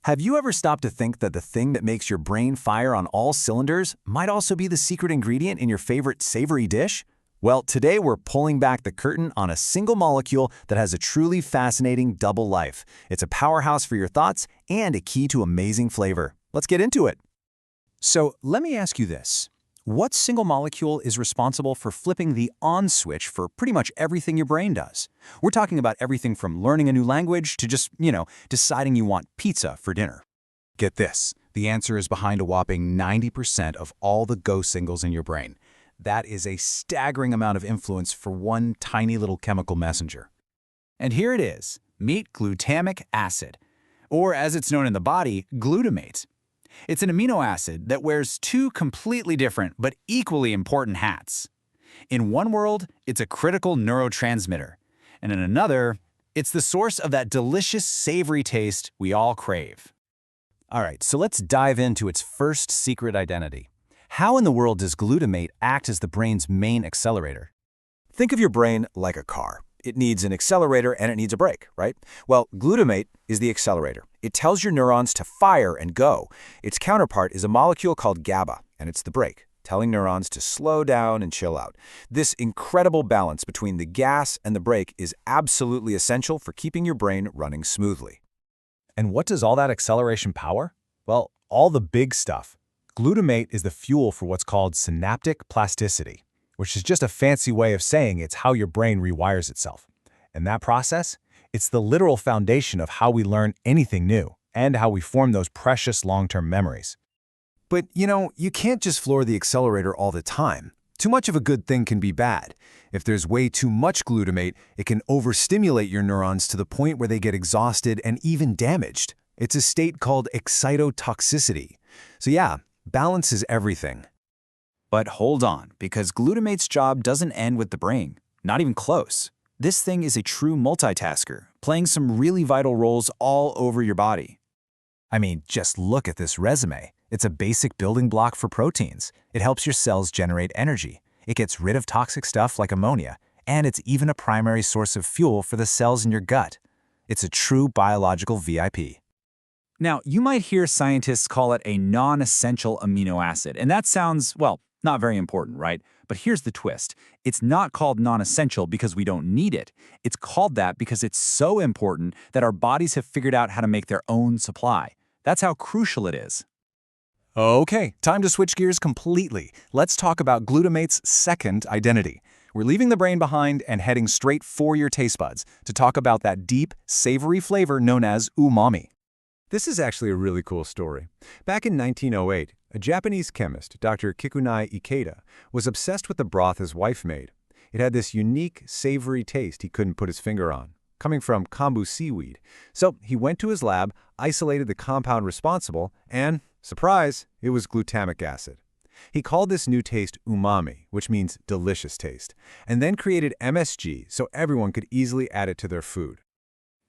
Have you ever stopped to think that the thing that makes your brain fire on all cylinders might also be the secret ingredient in your favorite savory dish? Well, today we're pulling back the curtain on a single molecule that has a truly fascinating double life. It's a powerhouse for your thoughts and a key to amazing flavor. Let's get into it. So let me ask you this. What single molecule is responsible for flipping the on switch for pretty much everything your brain does? We're talking about everything from learning a new language to just, deciding you want pizza for dinner. Get this. The answer is behind a whopping 90% of all the go signals in your brain. That is a staggering amount of influence for one tiny little chemical messenger. And here it is. Meet glutamic acid, or as it's known in the body, glutamate. It's an amino acid that wears two completely different but equally important hats. In one world, it's a critical neurotransmitter, and in another, it's the source of that delicious, savory taste we all crave. All right, so let's dive into its first secret identity. How in the world does glutamate act as the brain's main accelerator? Think of your brain like a car. It needs an accelerator and it needs a brake, right? Well, glutamate is the accelerator. It tells your neurons to fire and go. Its counterpart is a molecule called GABA, and it's the brake, telling neurons to slow down and chill out. This incredible balance between the gas and the brake is absolutely essential for keeping your brain running smoothly. And what does all that acceleration power? Well, all the big stuff. Glutamate is the fuel for what's called synaptic plasticity, which is just a fancy way of saying it's how your brain rewires itself. And that process, it's the literal foundation of how we learn anything new and how we form those precious long-term memories. But, you can't just floor the accelerator all the time. Too much of a good thing can be bad. If there's way too much glutamate, it can overstimulate your neurons to the point where they get exhausted and even damaged. It's a state called excitotoxicity. So yeah, balance is everything. But hold on, because glutamate's job doesn't end with the brain. Not even close. This thing is a true multitasker, playing some really vital roles all over your body. I mean, just look at this resume. It's a basic building block for proteins. It helps your cells generate energy. It gets rid of toxic stuff like ammonia, and it's even a primary source of fuel for the cells in your gut. It's a true biological VIP. Now, you might hear scientists call it a non-essential amino acid, and that sounds, well, not very important, right? But here's the twist. It's not called non-essential because we don't need it. It's called that because it's so important that our bodies have figured out how to make their own supply. That's how crucial it is. Okay, time to switch gears completely. Let's talk about glutamate's second identity. We're leaving the brain behind and heading straight for your taste buds to talk about that deep, savory flavor known as umami. This is actually a really cool story. Back in 1908, a Japanese chemist, Dr. Kikunai Ikeda, was obsessed with the broth his wife made. It had this unique, savory taste he couldn't put his finger on, coming from kombu seaweed. So he went to his lab, isolated the compound responsible, and, surprise, it was glutamic acid. He called this new taste umami, which means delicious taste, and then created MSG so everyone could easily add it to their food.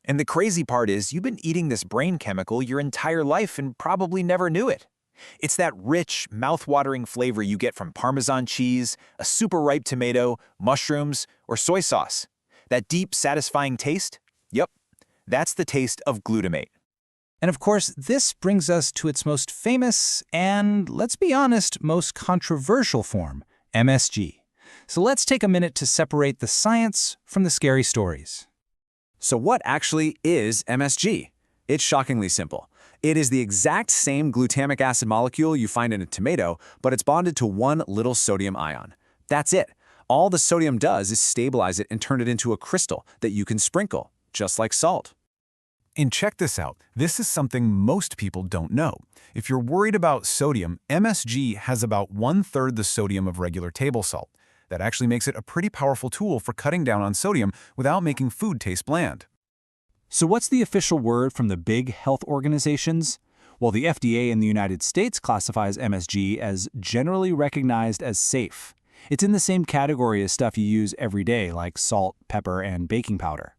And the crazy part is you've been eating this brain chemical your entire life and probably never knew it. It's that rich, mouth-watering flavor you get from Parmesan cheese, a super ripe tomato, mushrooms, or soy sauce. That deep, satisfying taste? Yep, that's the taste of glutamate. And of course, this brings us to its most famous and, let's be honest, most controversial form, MSG. So let's take a minute to separate the science from the scary stories. So what actually is MSG? It's shockingly simple. It is the exact same glutamic acid molecule you find in a tomato, but it's bonded to one little sodium ion. That's it. All the sodium does is stabilize it and turn it into a crystal that you can sprinkle, just like salt. And check this out. This is something most people don't know. If you're worried about sodium, MSG has about 1/3 the sodium of regular table salt. That actually makes it a pretty powerful tool for cutting down on sodium without making food taste bland. So what's the official word from the big health organizations? Well, the FDA in the United States classifies MSG as generally recognized as safe. It's in the same category as stuff you use every day, like salt, pepper, and baking powder.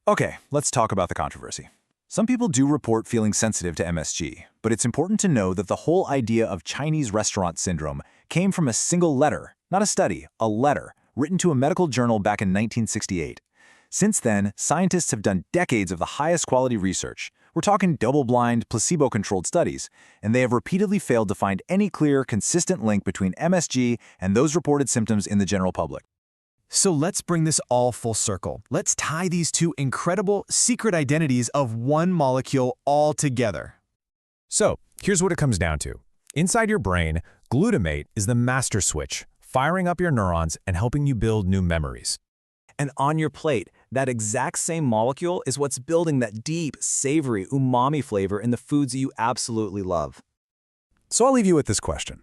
Okay, let's talk about the controversy. Some people do report feeling sensitive to MSG, but it's important to know that the whole idea of Chinese restaurant syndrome came from a single letter, not a study, a letter, written to a medical journal back in 1968. Since then, scientists have done decades of the highest quality research, We're talking double-blind, placebo-controlled studies, and they have repeatedly failed to find any clear, consistent link between MSG and those reported symptoms in the general public. So let's bring this all full circle. Let's tie these two incredible secret identities of one molecule all together. So, here's what it comes down to. Inside your brain, glutamate is the master switch, firing up your neurons and helping you build new memories. And on your plate, that exact same molecule is what's building that deep, savory, umami flavor in the foods that you absolutely love. So I'll leave you with this question.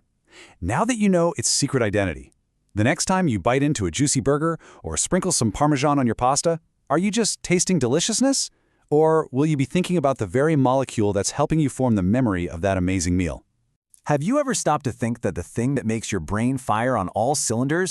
Now that you know its secret identity, the next time you bite into a juicy burger or sprinkle some Parmesan on your pasta, are you just tasting deliciousness? Or will you be thinking about the very molecule that's helping you form the memory of that amazing meal? Have you ever stopped to think that the thing that makes your brain fire on all cylinders